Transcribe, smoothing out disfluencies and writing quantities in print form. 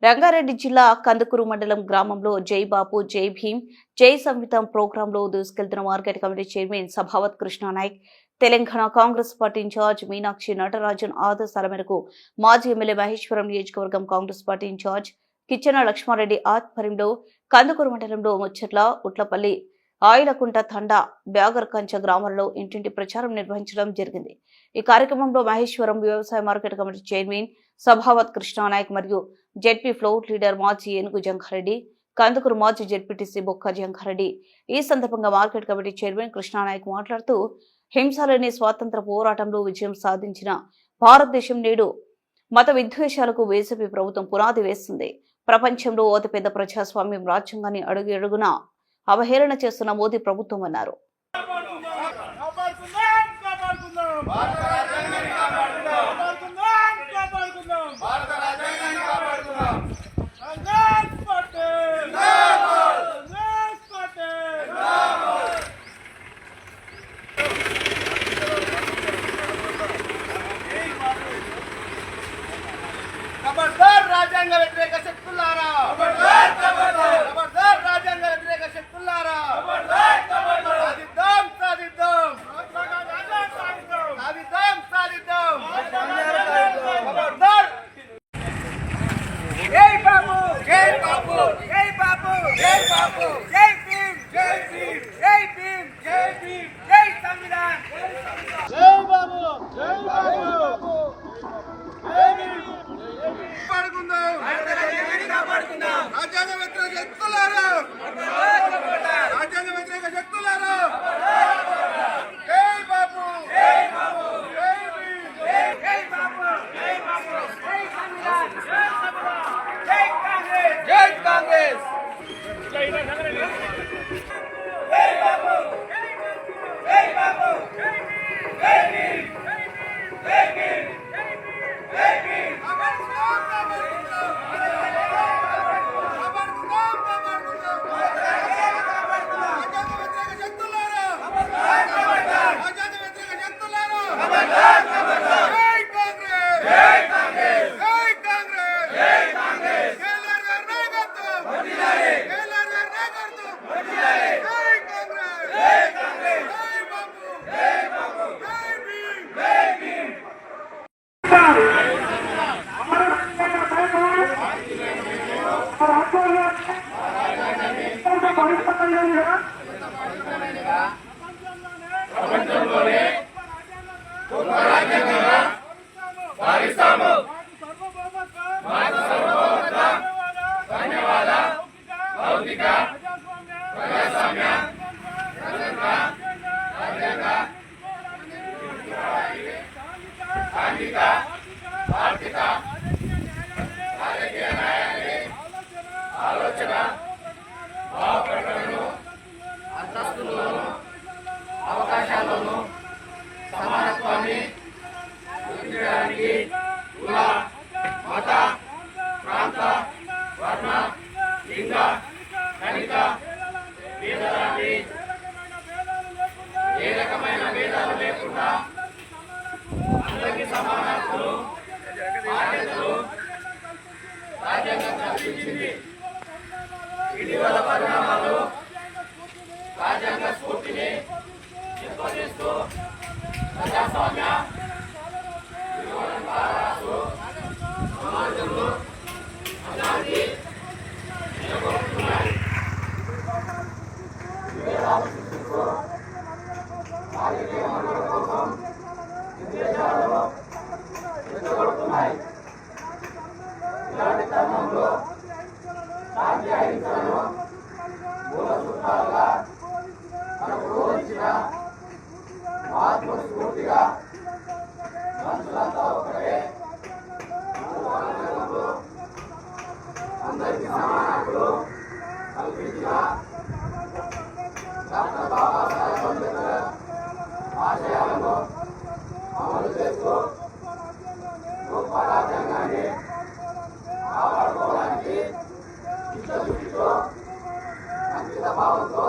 రంగారెడ్డి జిల్లా కందుకూరు మండలం గ్రామంలో జై బాపు జై భీమ్ జై సంవితం ప్రోగ్రాంలో దూసుకెళ్తున్న market committee chairman Sabhavat Krishnanayak, Telangana Congress party incharge Meenakshi Natarajan ఆదేశాల మేరకు మాజీ ఎమ్మెల్యే మహేశ్వరం నియోజకవర్గం కాంగ్రెస్ పార్టీ ఇన్ఛార్జ్ కిచ్చన లక్ష్మారెడ్డి ఆధ్వర్యంలో కందుకూరు మండలంలో ముచ్చట్ల, ఉట్లపల్లి, ఆయిలకుంట, తండా, బ్యాగర్కంచ గ్రామాలలో ఇంటింటి ప్రచారం నిర్వహించడం జరిగింది. ఈ కార్యక్రమంలో మహేశ్వరం వ్యవసాయ market committee chairman Sabhavat Krishnanayak మరియు జెడ్పీ ఫ్లోర్ లీడర్ మాజీ ఏనుగు జంగారెడ్డి, కందుకూరు మాజీ జెడ్పీటీసీ బొక్క జంగారెడ్డి. ఈ సందర్భంగా మార్కెట్ కమిటీ చైర్మన్ కృష్ణానాయక్ మాట్లాడుతూ, హింసలేని స్వాతంత్ర పోరాటంలో విజయం సాధించిన భారతదేశం నేడు మత విద్వేషాలకు బీజేపీ ప్రభుత్వం పునాది వేస్తుంది. ప్రపంచంలో అతిపెద్ద ప్రజాస్వామ్యం రాజ్యాంగాన్ని అడుగునా అవహేళన చేస్తున్న మోదీ ప్రభుత్వం అన్నారు. రాజ్యాంగ వ్యతిరేక శక్తులారా, రాజ్యాంగ వ్యతిరేక శక్తులారా, సాధిద్దాం సాధిద్దాం సాధిద్దాం జై బాపు జై బాపు జై బాపు జై బాపు జై భీమ్ జై భీమ్ జై భీమ్ జై భీమ్ జై సంవిధాన్ జై బాపు జై బాపు జై భీమ్ రాజ్యాంగ వ్యతిరేక శక్తులారా, రాజ్యాంగ వ్యతిరేక శక్తులారా, జై బాపు జై బాపు జై భీమ్ జై బాపు జై బాపు జై సంవిధాన్ జై కాంగ్రెస్ జై కాంగ్రెస్ జై బాపు జై బాపు జై బాపు జై భీమ్ జై భీమ్ జై భీమ్ అవకాశాలను సమానత్వాన్ని గుర్తించడానికి కుల, మత, ప్రాంత, వర్ణ, లింగ, ధనిక భేదాలని ఏ రకమైన భేదాలు లేకుండా అందరికీ సమాన హక్కులు, బాధ్యతలు రాజ్యాంగం కల్పించింది. ఇటీవల పరిణామాలు రాజ్యాంగ స్ఫూర్తిని నిర్వహిస్తూ ప్రజాస్వామ్య సమాజంలో అశాంతి నెలకొల్పుతున్నాయి. రాజకీయ మనుగడ కోసం విద్వేషాలను రెచ్చగొడుతున్నాయి. ఇలాంటి తరుణంలో శాంతి అహింసలను మూల సూత్రాలుగా మనకు బోధించిన మహాత్మ స్ఫూర్తిగా మనుషులంతా ఒకటే, అందరికీ సమాన హక్కులు కల్పించిన డాక్టర్ బాబాసాహెబ్ అంబేద్కర్ ఆశయాలను అమలు చేస్తూ గొప్ప రాజ్యాంగాన్ని కాపాడుకోవడానికి చిత్తశుద్ధితో అంకిత భావంతో